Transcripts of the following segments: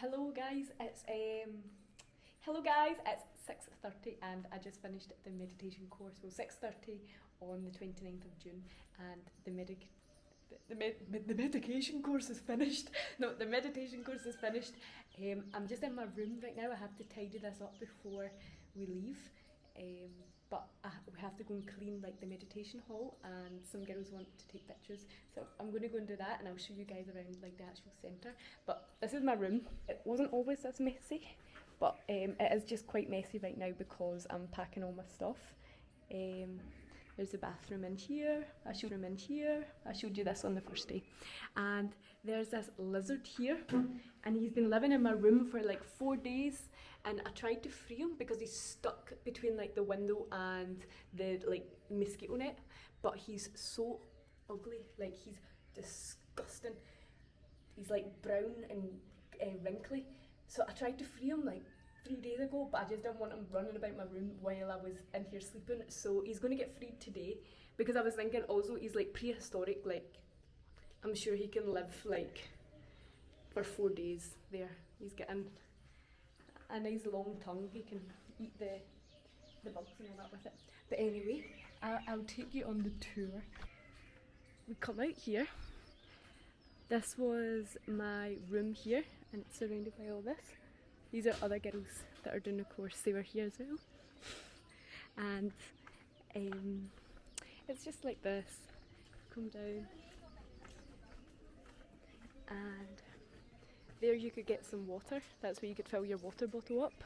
Hello guys, it's 6:30 and I just finished the meditation course. Well, 6:30 on the 29th of June, and the medication course is finished. No, the meditation course is finished. I'm just in my room right now. I have to tidy this up before we leave. But we have to go and clean like the meditation hall, and some girls want to take pictures, so I'm going to go and do that, and I'll show you guys around like the actual centre. But this is my room. It wasn't always this messy, but it is just quite messy right now because I'm packing all my stuff. There's the bathroom in here. I showed you this on the first day. And there's this lizard here, and he's been living in my room for like 4 days, and I tried to free him because he's stuck between like the window and the like mosquito net, but he's so ugly, like he's disgusting. He's like brown and wrinkly. So I tried to free him like 3 days ago, but I just didn't want him running about my room while I was in here sleeping. So he's going to get freed today, because I was thinking also he's like prehistoric, like I'm sure he can live like for 4 days there. He's getting a nice long tongue, he can eat the bugs and all that with it. But anyway, I'll take you on the tour. We come out here. This was my room here, and it's surrounded by all this. These are other girls that are doing the course, they were here as well. And it's just like this. Come down, and there you could get some water. That's where you could fill your water bottle up.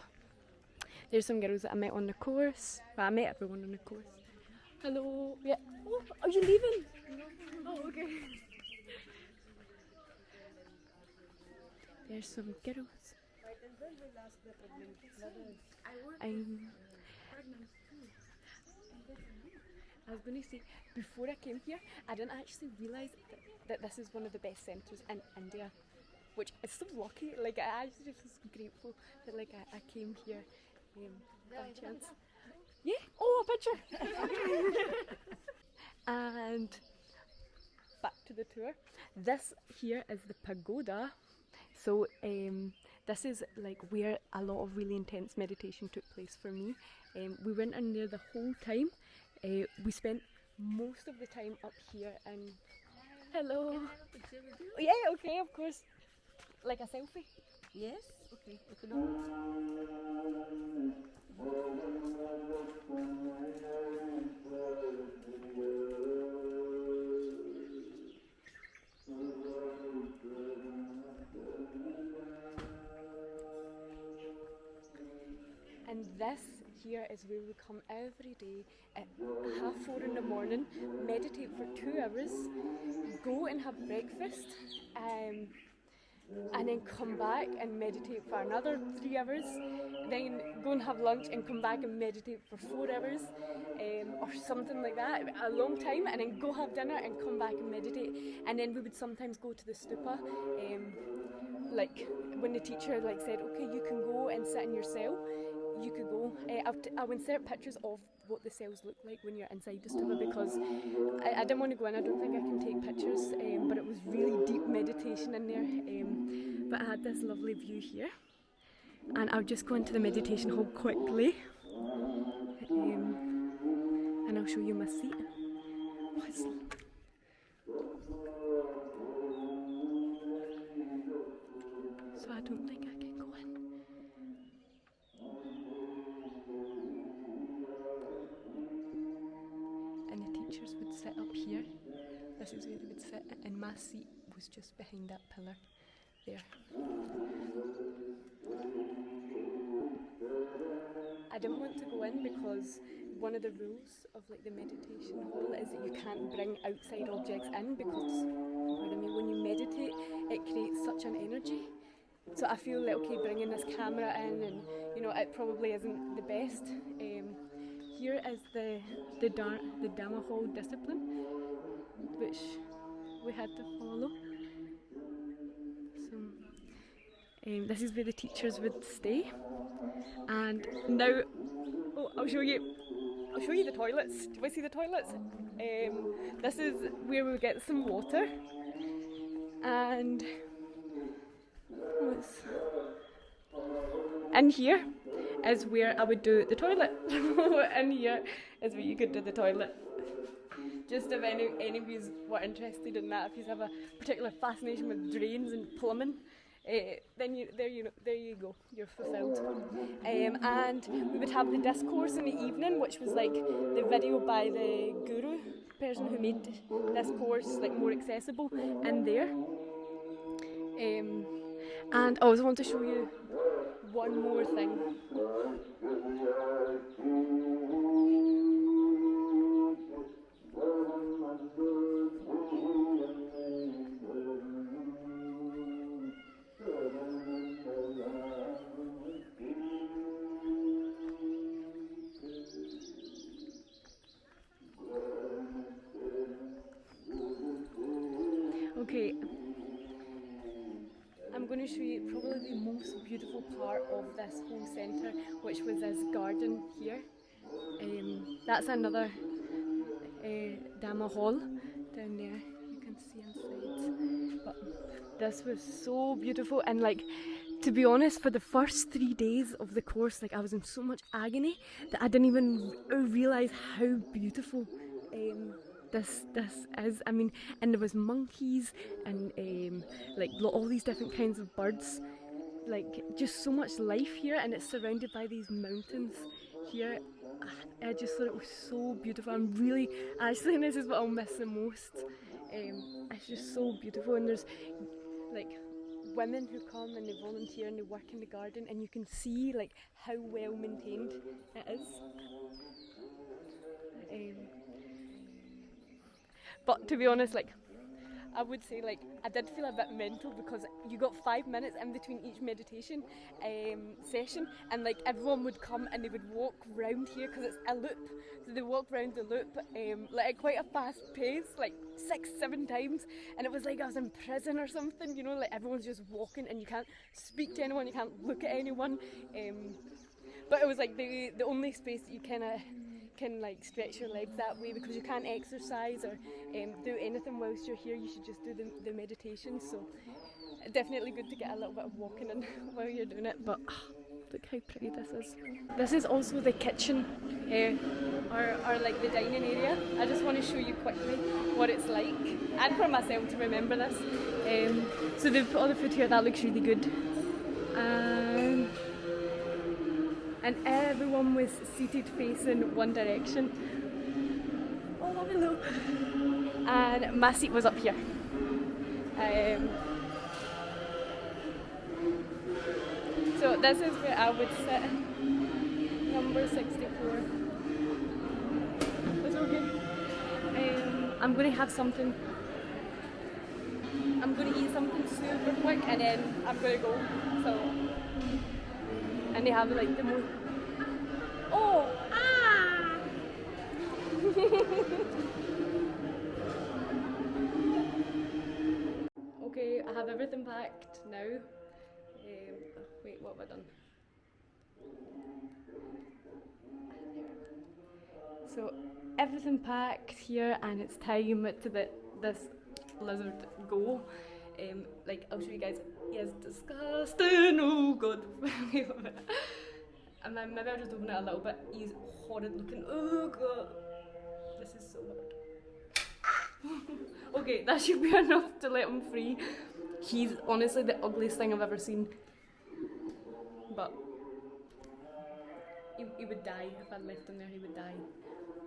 There's some girls that I met on the course. Well, I met everyone on the course. Hello. Yeah. Oh, are you leaving? Oh, okay. There's some girls. I was going to say, before I came here, I didn't actually realise that this is one of the best centres in India, which is so lucky. Like, I actually just was grateful that like I came here by chance. Yeah. Oh, a picture. And back to the tour. This here is the pagoda. So this is like where a lot of really intense meditation took place for me. We went in there the whole time. We spent most of the time up here, and hello. Can I have a picture with you? Yeah, okay, of course. Like a selfie. Yes? Okay. Open up. And this here is where we come every day at 4:30 in the morning, meditate for 2 hours, go and have breakfast, and then come back and meditate for another 3 hours, then go and have lunch and come back and meditate for 4 hours, or something like that, a long time, and then go have dinner and come back and meditate. And then we would sometimes go to the stupa, like when the teacher like said, okay, you can go and sit in your cell, you could go. I'll insert pictures of what the cells look like when you're inside the stupa, because I didn't want to go in. I don't think I can take pictures, but it was really deep meditation in there. But I had this lovely view here, and I'll just go into the meditation hall quickly, and I'll show you my seat. So I don't think I can go in. And the teachers would sit up here. This is where they would sit, and my seat was just behind that pillar there. I didn't want to go in because one of the rules of like the meditation hall is that you can't bring outside objects in, because when you meditate it creates such an energy. So I feel like, okay, bringing this camera in, and it probably isn't the best. Here is the Dharma Hall discipline, which we had to follow. So this is where the teachers would stay. And now, I'll show you the toilets. Do you want to see the toilets? This is where we get some water, and in here is where I would do the toilet. In here is where you could do the toilet. Just if any of you were interested in that, if you have a particular fascination with drains and plumbing, then there you go, you're fulfilled. And we would have the discourse in the evening, which was like the video by the guru, person who made this course like more accessible in there. And I also want to show you one more thing. Okay, I'm going to show you probably the most beautiful part of this whole centre, which was this garden here. That's another Dhamma hall down there, you can see inside. But this was so beautiful, and like, to be honest, for the first 3 days of the course, like I was in so much agony that I didn't even realise how beautiful this is. I mean, and there was monkeys and like all these different kinds of birds, like just so much life here, and it's surrounded by these mountains here. I just thought it was so beautiful. I'm really, actually, this is what I'll miss the most. It's just so beautiful, and there's like women who come and they volunteer and they work in the garden, and you can see like how well maintained it is. But to be honest, like, I would say, like, I did feel a bit mental because you got 5 minutes in between each meditation session, and like everyone would come and they would walk round here because it's a loop, so they walk round the loop like at quite a fast pace, like 6-7 times, and it was like I was in prison or something, you know, like everyone's just walking and you can't speak to anyone, you can't look at anyone, but it was like the only space that you can like stretch your legs that way, because you can't exercise or do anything whilst you're here. You should just do the meditation. So definitely good to get a little bit of walking in while you're doing it. But look how pretty this is. This is also the kitchen or like the dining area. I just want to show you quickly what it's like, and for myself to remember this. So they've put all the food here. That looks really good. And everyone was seated facing one direction. Oh, hello. And my seat was up here. So this is where I would sit, number 64. It's okay. I'm going to have something. I'm going to eat something super quick and then I'm going to go. So. And they have like the most. Oh! Ah! Okay, I have everything packed now. Wait, what have I done? So, everything packed here, and it's time to this lizard go. Like, I'll show you guys. He is disgusting. Oh god. And then maybe I'll just open it a little bit. He's horrid looking. Oh god. This is so hard. Okay, that should be enough to let him free. He's honestly the ugliest thing I've ever seen. But he would die if I left him there. He would die.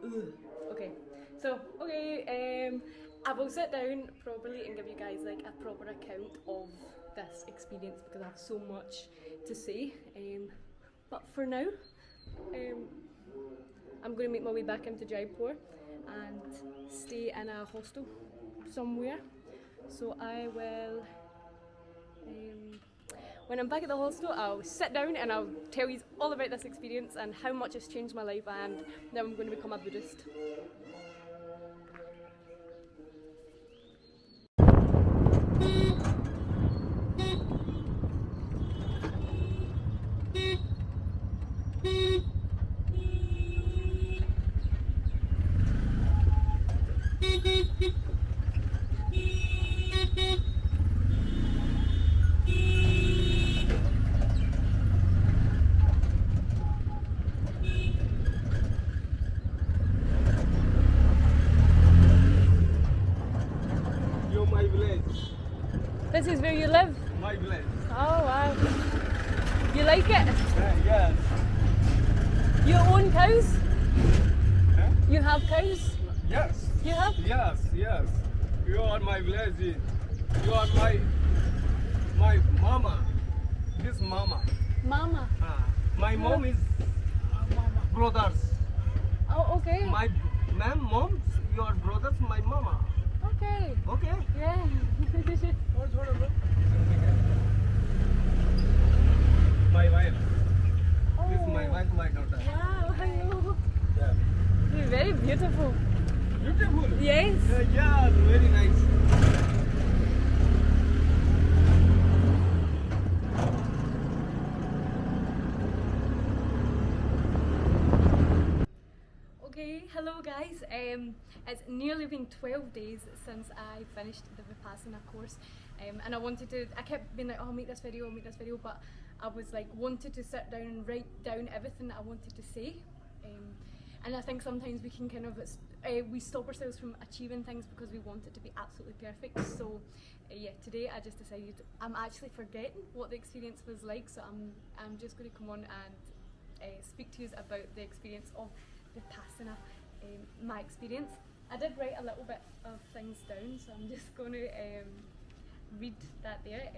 Ugh. Okay. So, I will sit down properly and give you guys like a proper account of this experience because I have so much to say. But for now, I'm going to make my way back into Jaipur and stay in a hostel somewhere. So I will, when I'm back at the hostel, I'll sit down and I'll tell you all about this experience and how much it's changed my life, and now I'm going to become a Buddhist. This is where you live? My village. Oh wow. You like it? Yes. You own cows? Huh? You have cows? Yes. You have? Yes, yes. You are my village. You are my mama. This mama. Mama. My mom is brothers. Oh, okay. My mom, your brothers, my mama. Okay. Okay. Yeah. My wife. This is Oh. my wife, my daughter. Wow, hello. Yeah. You're very beautiful. Beautiful. Yes. Yeah, very nice. Okay, hello guys. It's nearly been 12 days since I finished the Vipassana course, and I kept being like, oh, I'll make this video, but I was like, wanted to sit down and write down everything that I wanted to say, and I think sometimes we can kind of, we stop ourselves from achieving things because we want it to be absolutely perfect. So yeah, today I just decided I'm actually forgetting what the experience was like, so I'm just going to come on and speak to you about the experience of Vipassana, my experience. I did write a little bit of things down, so I'm just going to read that there.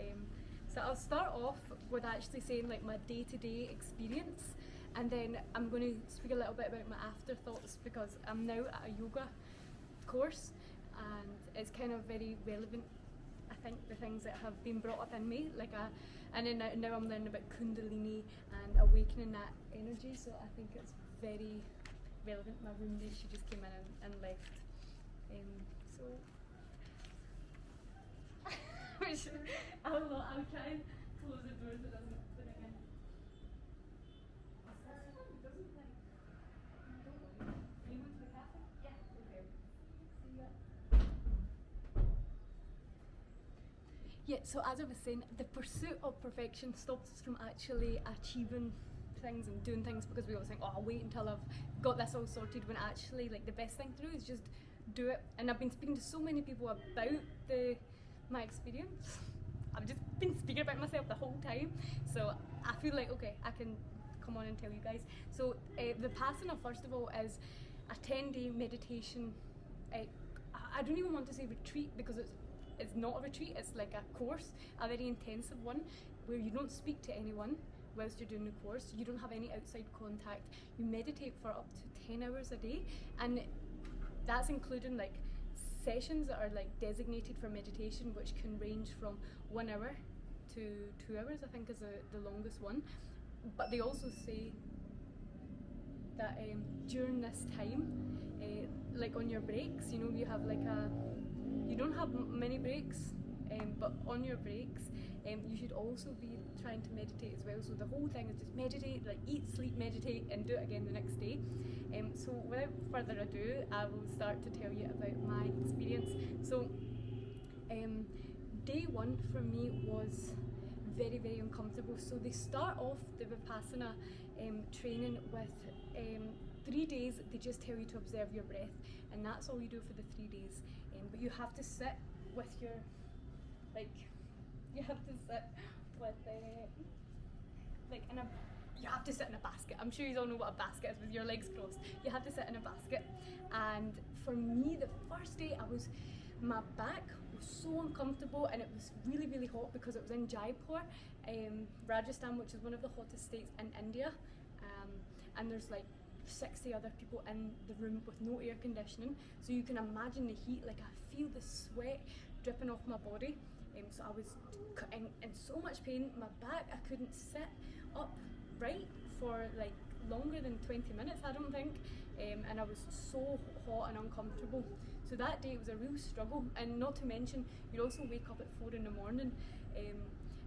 So I'll start off with actually saying like my day-to-day experience, and then I'm going to speak a little bit about my afterthoughts because I'm now at a yoga course and it's kind of very relevant. I think the things that have been brought up in me, and then now I'm learning about Kundalini and awakening that energy, so I think it's very relevant. My roommate, she just came in and left. So I'll try and close the door so it doesn't put it in. You want to the cafe? Yeah, okay. See ya. Yeah, so as I was saying, the pursuit of perfection stops us from actually achieving things and doing things because we always think, oh, I'll wait until I've got this all sorted, when actually like the best thing to do is just do it. And I've been speaking to so many people about my experience. I've just been speaking about myself the whole time, so I feel like, okay, I can come on and tell you guys. So Vipassana, first of all, is a 10-day meditation. I don't even want to say retreat because it's not a retreat, it's like a course, a very intensive one where you don't speak to anyone whilst you're doing the course. You don't have any outside contact. You meditate for up to 10 hours a day, and that's including like sessions that are like designated for meditation, which can range from 1 hour to 2 hours, I think is the longest one. But they also say that during this time, like on your breaks, you know, you have like you don't have many breaks, but on your breaks, you should also be trying to meditate as well. So the whole thing is just meditate, like eat, sleep, meditate, and do it again the next day. So without further ado, I will start to tell you about my experience. So day one for me was very, very uncomfortable. So they start off the Vipassana training with 3 days. They just tell you to observe your breath, and that's all you do for the 3 days. But you have to sit with your, you have to sit with you have to sit in a basket. I'm sure you all know what a basket is with your legs crossed. You have to sit in a basket. And for me, the first day my back was so uncomfortable, and it was really, really hot because it was in Jaipur, Rajasthan, which is one of the hottest states in India. And there's like 60 other people in the room with no air conditioning. So you can imagine the heat, like I feel the sweat dripping off my body. So I was in so much pain. My back, I couldn't sit upright for like longer than 20 minutes, I don't think. And I was so hot and uncomfortable. So that day it was a real struggle. And not to mention, you'd also wake up at 4 in the morning.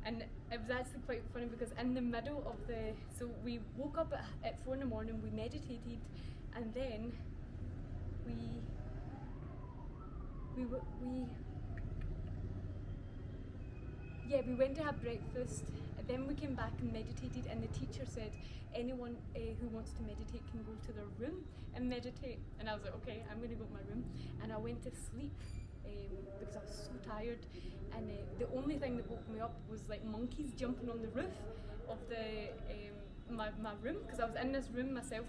And it was actually quite funny because in the middle of so we woke up at 4 in the morning, we meditated, and then we went to have breakfast, and then we came back and meditated, and the teacher said anyone who wants to meditate can go to their room and meditate. And I was like, okay, I'm going to go to my room. And I went to sleep because I was so tired, and the only thing that woke me up was like monkeys jumping on the roof of my room, because I was in this room myself.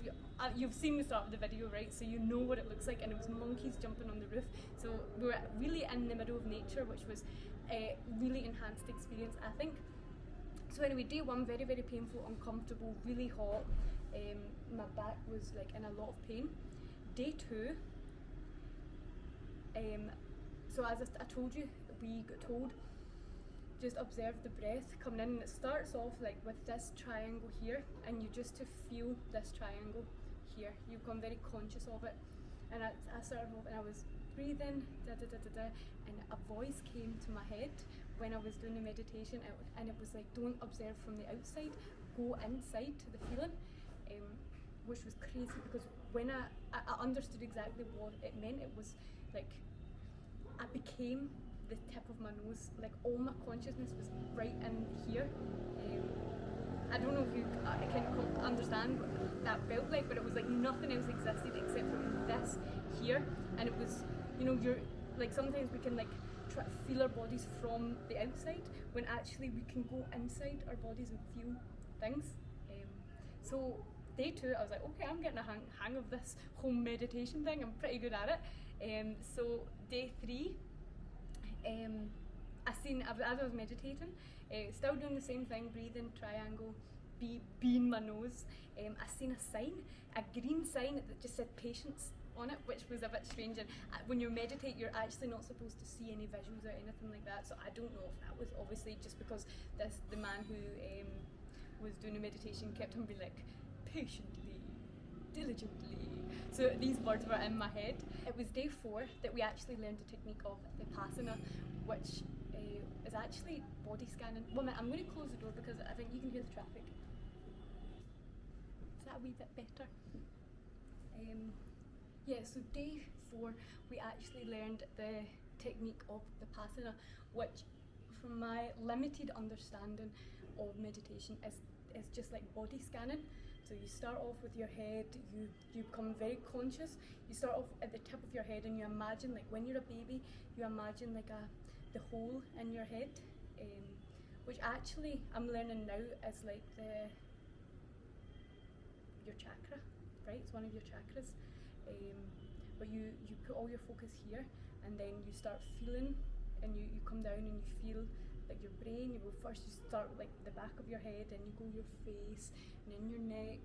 You've seen the start of the video, right? So you know what it looks like, and it was monkeys jumping on the roof. So we were really in the middle of nature, which was a really enhanced experience, I think. So anyway, day one, very, very painful, uncomfortable, really hot. My back was like in a lot of pain. Day two, so as I told you, we got told, just observe the breath coming in, and it starts off like with this triangle here, and you just to feel this triangle here. You become very conscious of it. And I started off, and I was breathing, and a voice came to my head when I was doing the meditation, and it was like, don't observe from the outside, go inside to the feeling, which was crazy, because when I understood exactly what it meant, it was like I became the tip of my nose, like all my consciousness was right in here. I don't know if you can understand what that felt like, but it was like nothing else existed except for this here. And it was, you know, you're like, sometimes we can like try to feel our bodies from the outside, when actually we can go inside our bodies and feel things. So day two, I was like, okay, I'm getting a hang of this whole meditation thing. I'm pretty good at it. So day three, as I was meditating, still doing the same thing, breathing, triangle, being my nose. I seen a sign, a green sign that just said patience on it, which was a bit strange. And when you meditate, you're actually not supposed to see any visuals or anything like that. So I don't know if that was obviously just because the man who was doing the meditation kept on being like, patiently, diligently. So these words were in my head. It was day 4 that we actually learned the technique of Vipassana, which is actually body scanning. Well, I'm going to close the door because I think you can hear the traffic. Is that a wee bit better? Yeah, so day 4 we actually learned the technique of Vipassana, which from my limited understanding of meditation is just like body scanning. So you start off with your head, you become very conscious. You start off at the tip of your head, and you imagine, like when you're a baby, you imagine like the hole in your head, which actually I'm learning now is like your chakra, right? It's one of your chakras. But you put all your focus here, and then you start feeling, and you come down and you feel like your brain. You go first, you start with like the back of your head, and you go your face, and then your neck,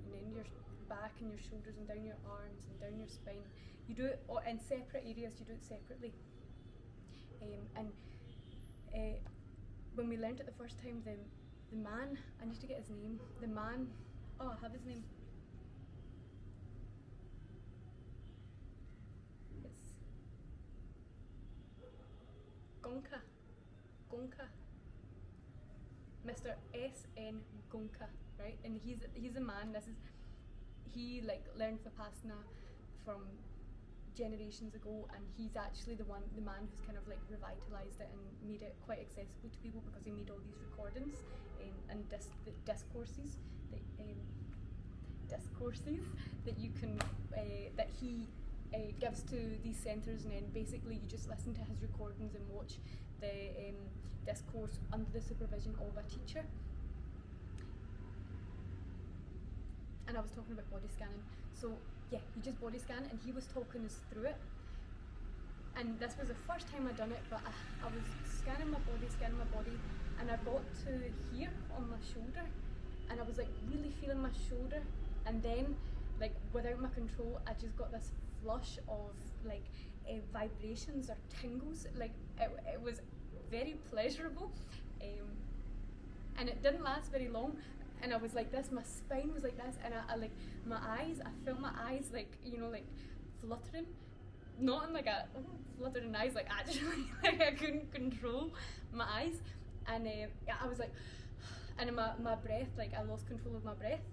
and then your back and your shoulders, and down your arms and down your spine. You do it in separate areas, you do it separately. When we learned it the first time, the man, I need to get his name, the man, oh, I have his name. It's Gonka. Mr. S.N. Gonka, right? And he's a man. He like learned Vipassana from generations ago, and he's actually the man who's kind of like revitalized it and made it quite accessible to people, because he made all these recordings and discourses that you can that he gives to these centres, and then basically you just listen to his recordings and watch the discourse under the supervision of a teacher. And I was talking about body scanning. So yeah, you just body scan, and he was talking us through it. And this was the first time I'd done it, but I was scanning my body, and I got to here on my shoulder, and I was like really feeling my shoulder, and then like without my control, I just got this flush of like vibrations or tingles. Like it was very pleasurable, and it didn't last very long. And I was like this, my spine was like this, and I like my eyes, I felt my eyes like, you know, like fluttering, not in like a fluttering eyes, like actually like I couldn't control my eyes, and I was like, and in my breath, like I lost control of my breath,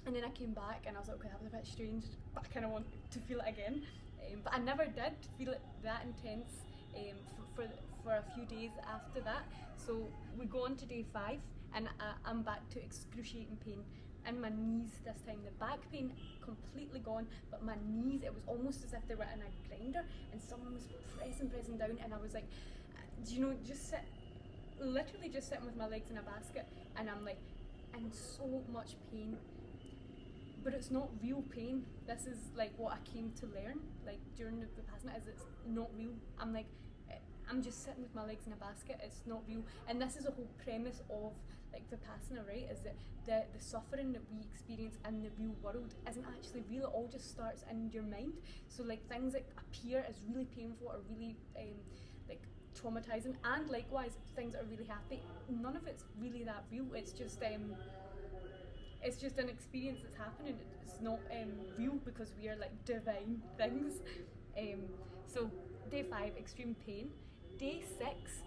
and then I came back and I was like, okay, that was a bit strange, but I kind of want to feel it again, but I never did feel it that intense for a few days after that. So we go on to day 5, and I'm back to excruciating pain, and my knees this time. The back pain completely gone, but my knees, it was almost as if they were in a grinder and someone was pressing down, and I was like, literally just sitting with my legs in a basket, and I'm like in so much pain, but it's not real pain. This is like what I came to learn like during the Vipassana, is it's not real. I'm like, I'm just sitting with my legs in a basket, it's not real. And this is the whole premise of like Vipassana, right? Is that the suffering that we experience in the real world isn't actually real. It all just starts in your mind. So like things that appear as really painful or really like traumatizing, and likewise things that are really happy, none of it's really that real. It's just an experience that's happening. It's not real, because we are like divine things. So day 5, extreme pain. Day 6,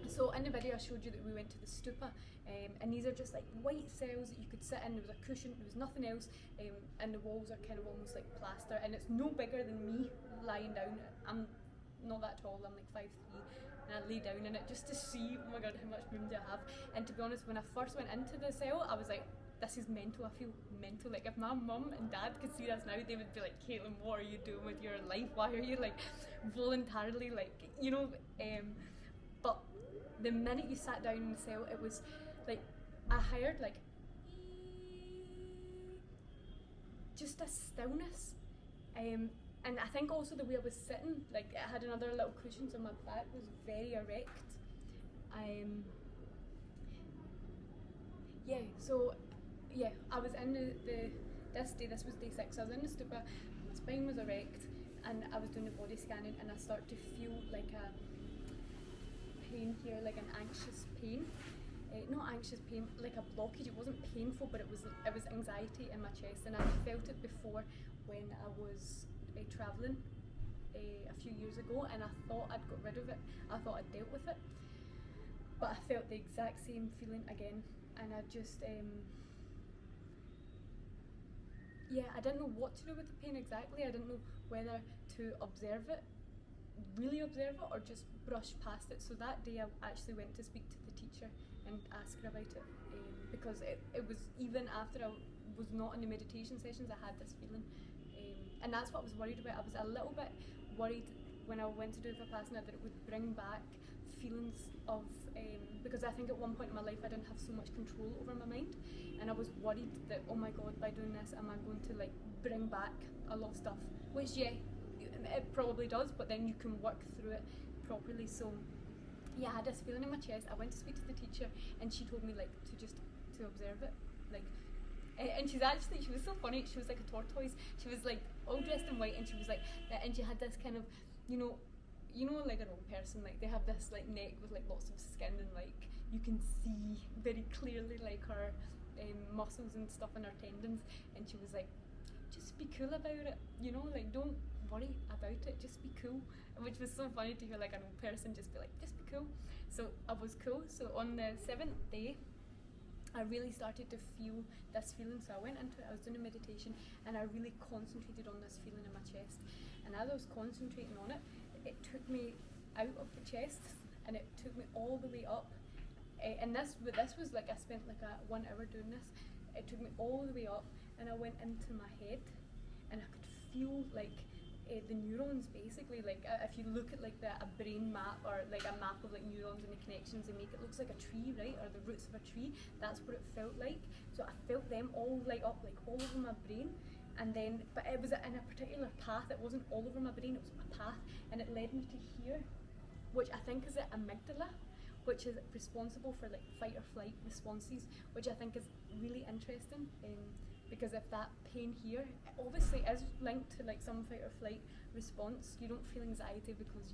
so in the video I showed you that we went to the stupa, and these are just like white cells that you could sit in. There was a cushion, there was nothing else, and the walls are kind of almost like plaster, and it's no bigger than me lying down. I'm not that tall, I'm like 5'3", and I lay down in it just to see, oh my god, how much room do I have. And to be honest, when I first went into the cell, I was like, this is mental. I feel mental. Like if my mum and dad could see this now, they would be like, Caitlin, what are you doing with your life? Why are you like voluntarily like, but the minute you sat down in the cell, it was like, I heard like just a stillness, and I think also the way I was sitting, like it had another little cushion, so my back was very erect. I was in this was day 6, I was in the stupa, my spine was erect, and I was doing the body scanning, and I started to feel like a pain here, like an anxious pain. Not anxious pain, like a blockage. It wasn't painful, but it was anxiety in my chest, and I felt it before when I was travelling a few years ago, and I thought I'd got rid of it. I thought I'd dealt with it, but I felt the exact same feeling again, and I just I didn't know what to do with the pain exactly. I didn't know whether to observe it, really observe it, or just brush past it. So that day I actually went to speak to the teacher and ask her about it, because it was, even after I was not in the meditation sessions, I had this feeling, and that's what I was worried about. I was a little bit worried when I went to do Vipassana that it would bring back feelings of, because I think at one point in my life I didn't have so much control over my mind, and I was worried that, oh my god, by doing this am I going to like bring back a lot of stuff, which it probably does, but then you can work through it properly. So I had this feeling in my chest. I went to speak to the teacher, and she told me like to observe it, like, and she was so funny. She was like a tortoise. She was like all dressed in white, and she was like, and she had this kind of, like an old person, like they have this like neck with like lots of skin, and like you can see very clearly like her muscles and stuff in her tendons, and she was like, just be cool about it, like don't worry about it, just be cool. Which was so funny to hear like an old person just be like, just be cool. So I was cool. So on the 7th day, I really started to feel this feeling. So I went into it, I was doing a meditation, and I really concentrated on this feeling in my chest. And as I was concentrating on it, it took me out of the chest, and it took me all the way up. And this was like, I spent like 1 hour doing this. It took me all the way up, and I went into my head, and I could feel like the neurons, basically, like if you look at like a brain map, or like a map of like neurons and the connections they make, it looks like a tree, right, or the roots of a tree. That's what it felt like. So I felt them all light up, like all over my brain, and then, but it was in a particular path. It wasn't all over my brain, it was a path, and it led me to here, which I think is the amygdala, which is responsible for like fight or flight responses, which I think is really interesting. Because if that pain here obviously is linked to like some fight or flight response, you don't feel anxiety because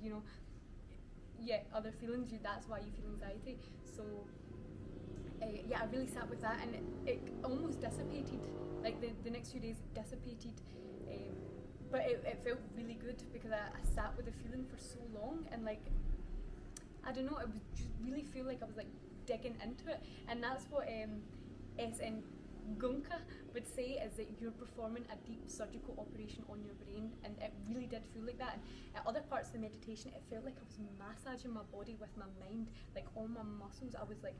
other feelings, that's why you feel anxiety. So I really sat with that, and it almost dissipated. Like the next few days it dissipated, but it felt really good because I sat with the feeling for so long, and like, I don't know, it was just really feel like I was like digging into it. And that's what Gunka would say is that you're performing a deep surgical operation on your brain, and it really did feel like that. And at other parts of the meditation, it felt like I was massaging my body with my mind, like all my muscles. I was like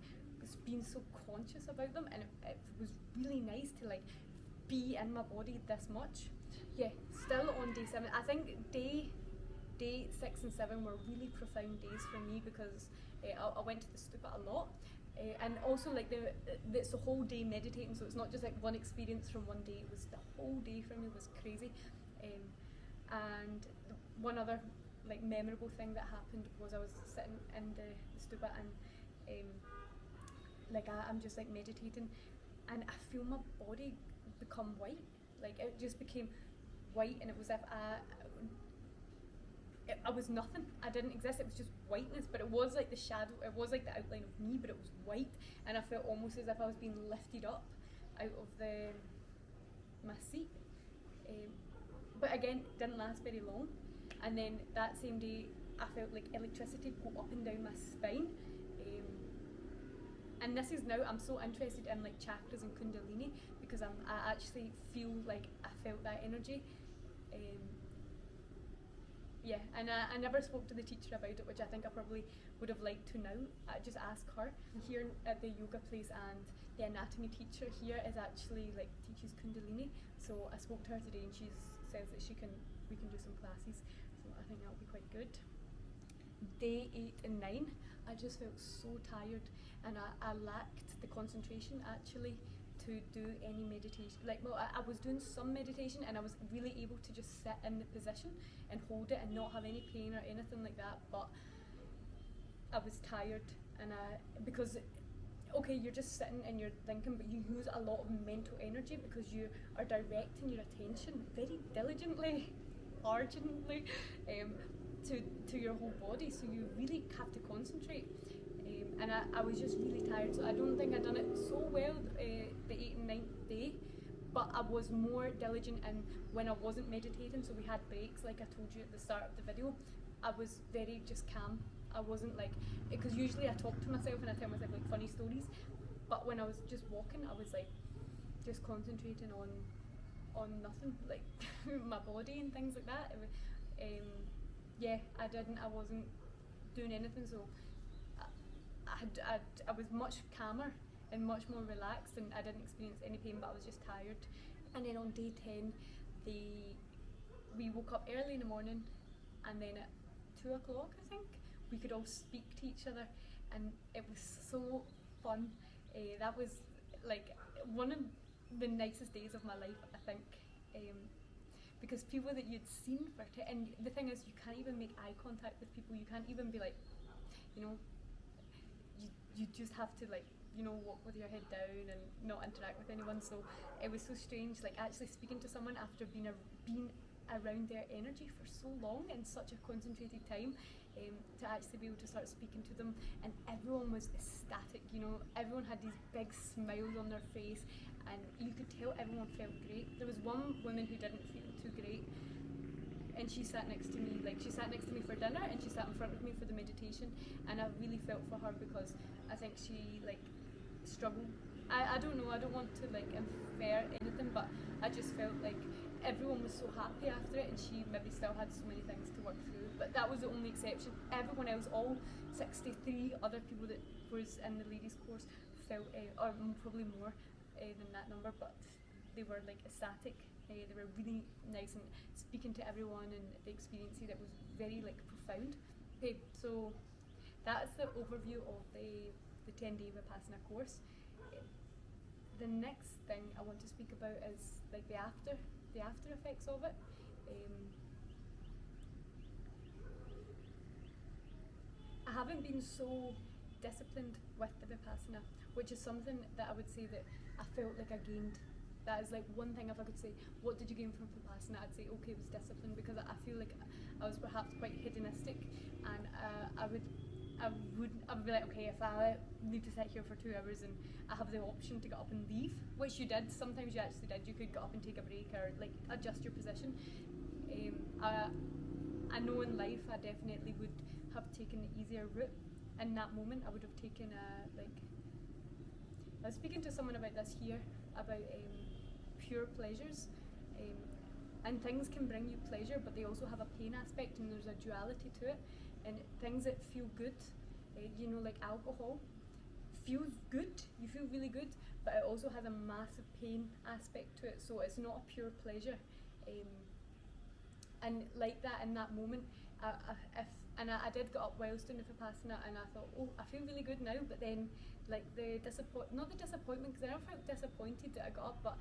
being so conscious about them, and it was really nice to like be in my body this much. Yeah, still on day 7. I think day 6 and 7 were really profound days for me because I went to the stupa a lot. And also like it's the whole day meditating, so it's not just like one experience from one day, it was the whole day for me was crazy. And one other like memorable thing that happened was I was sitting in the stupa and like I'm just like meditating, and I feel my body become white, like it just became white, and it was as if I was nothing. I didn't exist. It was just whiteness, but it was like the shadow. It was like the outline of me, but it was white, and I felt almost as if I was being lifted up out of my seat. But again, it didn't last very long. And then that same day, I felt like electricity go up and down my spine. And this is now I'm so interested in like chakras and kundalini because I actually feel like I felt that energy. Yeah, and I never spoke to the teacher about it, which I think I probably would have liked to now. I just ask her. Here at the yoga place, and the anatomy teacher here is actually like teaches kundalini. So I spoke to her today, and she says that we can do some classes. So I think that'll be quite good. Day 8 and 9, I just felt so tired, and I lacked the concentration actually to do any meditation. Like, well, I was doing some meditation, and I was really able to just sit in the position and hold it and not have any pain or anything like that, but I was tired, and because okay, you're just sitting and you're thinking, but you use a lot of mental energy because you are directing your attention very diligently, urgently, to your whole body, so you really have to concentrate. And I was just really tired, so I don't think I'd done it so well the 8th and 9th day, but I was more diligent in when I wasn't meditating, so we had breaks like I told you at the start of the video. I was very just calm. I wasn't like, because usually I talk to myself and I tell myself like funny stories, but when I was just walking, I was like just concentrating on nothing, like my body and things like that. It was, yeah, I wasn't doing anything, so I was much calmer and much more relaxed, and I didn't experience any pain, but I was just tired. And then on day 10, we woke up early in the morning, and then at 2 o'clock, I think, we could all speak to each other, and it was so fun. That was like one of the nicest days of my life, I think, because people that you'd seen and the thing is, you can't even make eye contact with people. You can't even be like, you know, you just have to like, you know, walk with your head down and not interact with anyone. So it was so strange, like actually speaking to someone after being around their energy for so long in such a concentrated time, to actually be able to start speaking to them, and everyone was ecstatic, you know, everyone had these big smiles on their face, and you could tell everyone felt great. There was one woman who didn't feel too great, and she sat next to me, like she sat next to me for dinner, and she sat in front of me for the meditation, and I really felt for her because I think she like struggled. I don't know, I don't want to like infer anything, but I just felt like everyone was so happy after it, and she maybe still had so many things to work through, but that was the only exception. Everyone else, all 63 other people that was in the ladies course felt, or probably more than that number, but they were like ecstatic. They were really nice and speaking to everyone, and the experience that was very like profound. Okay, so that's the overview of the 10-day Vipassana course. The next thing I want to speak about is like the after effects of it. I haven't been so disciplined with the Vipassana, which is something that I would say that I felt like I gained. That is like one thing. If I could say, what did you gain from Vipassana, I'd say, okay, it was discipline, because I feel like I was perhaps quite hedonistic, and I would be like, okay, if I need to sit here for 2 hours and I have the option to get up and leave, which you did, sometimes you actually did, you could get up and take a break or like adjust your position. I know in life I definitely would have taken the easier route. In that moment I would have taken was speaking to someone about this here, about pure pleasures. And things can bring you pleasure, but they also have a pain aspect, and there's a duality to it. And things that feel good, like alcohol, feels good, you feel really good, but it also has a massive pain aspect to it, so it's not a pure pleasure. And like that, in that moment, I did get up whilst doing the Vipassana, and I thought, oh, I feel really good now, but then like not the disappointment, because I never felt disappointed that I got up, but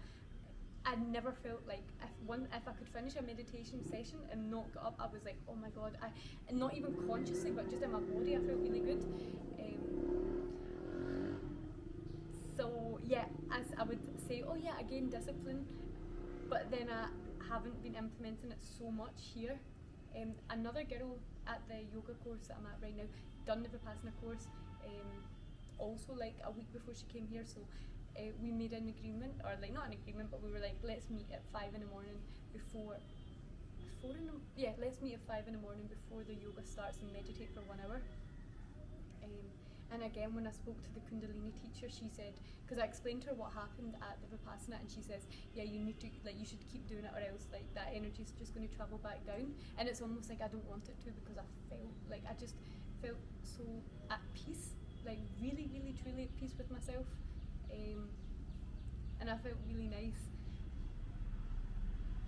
I never felt like if I could finish a meditation session and not get up, I was like, oh my god, and not even consciously, but just in my body, I felt really good. So yeah, as I would say, oh yeah, again, discipline, but then I haven't been implementing it so much here. Another girl at the yoga course that I'm at right now done the Vipassana course, also like a week before she came here, so we made an agreement, or like not an agreement, but we were like, let's meet at 5 in the morning let's meet at 5 in the morning before the yoga starts and meditate for 1 hour. And again, when I spoke to the Kundalini teacher, she said, because I explained to her what happened at the Vipassana, and she says, yeah, you should keep doing it, or else like that energy is just going to travel back down. And it's almost like I don't want it to, because I just felt so at peace, like really, really, truly at peace with myself. And I felt really nice.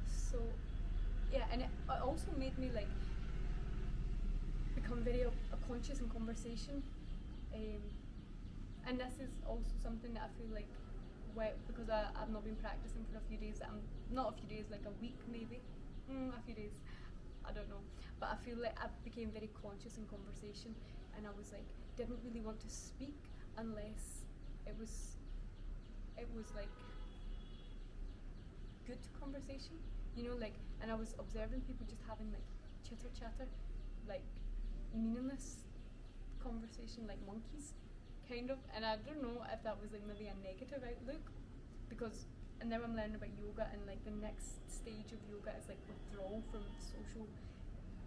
So yeah, and it also made me like become very conscious in conversation. And this is also something that I feel like, because I've not been practicing for a few days, not a few days, like a week maybe, a few days, I don't know, but I feel like I became very conscious in conversation, and I was like, didn't really want to speak unless it was like good conversation, like, and I was observing people just having like chitter chatter, like meaningless conversation, like monkeys, kind of. And I don't know if that was like maybe a negative outlook, and now I'm learning about yoga, and like the next stage of yoga is like withdrawal from social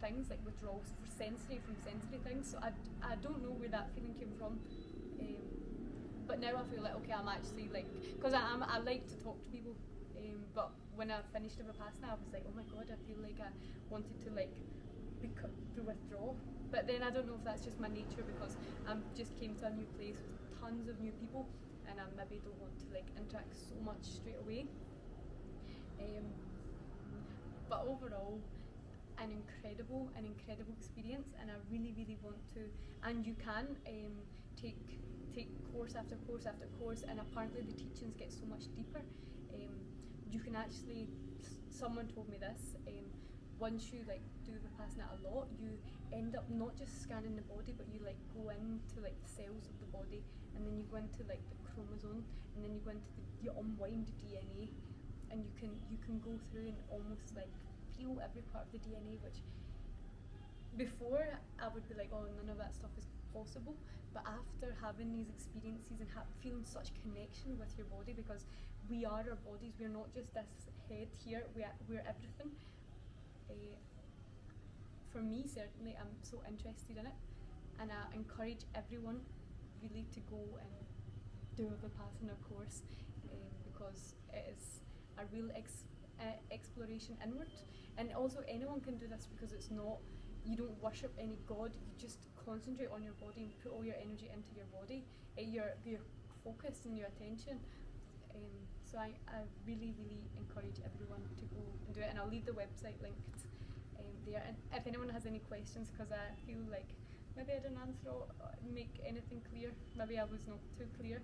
things, like withdrawal from sensory things. So I don't know where that feeling came from. But now I feel like, okay, I'm actually like, because I like to talk to people, but when I finished the Vipassana, I was like, oh my god, I feel like I wanted to like to withdraw. But then I don't know if that's just my nature, because I just came to a new place with tons of new people, and I maybe don't want to like interact so much straight away. But overall, an incredible experience, and I really, really want to. And you can take course after course after course, and apparently the teachings get so much deeper. You can actually, someone told me this, once you like do Vipassana a lot, you end up not just scanning the body, but you like go into like the cells of the body, and then you go into like the chromosome, and then you go into you unwind the DNA, and you can go through and almost like feel every part of the DNA, which before I would be like, oh, none of that stuff is possible. But after having these experiences and feeling such connection with your body, because we are our bodies, we're not just this head here, we're everything. For me, certainly, I'm so interested in it, and I encourage everyone really to go and do a Vipassana course, because it is a real exploration inward. And also anyone can do this, because it's not, you don't worship any god, you just concentrate on your body and put all your energy into your body, your focus and your attention. So I really, really encourage everyone to go and do it, and I'll leave the website linked there. And if anyone has any questions, because I feel like maybe I didn't answer or make anything clear, maybe I was not too clear,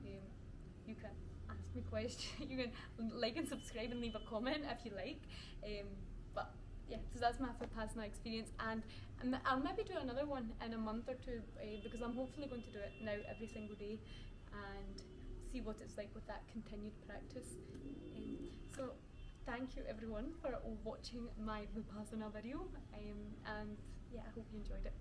you can ask me questions. You can like and subscribe and leave a comment if you like. But yeah, so that's my Vipassana experience, and I'll maybe do another one in a month or two, because I'm hopefully going to do it now every single day and see what it's like with that continued practice. So thank you everyone for watching my Vipassana video, and yeah, I hope you enjoyed it.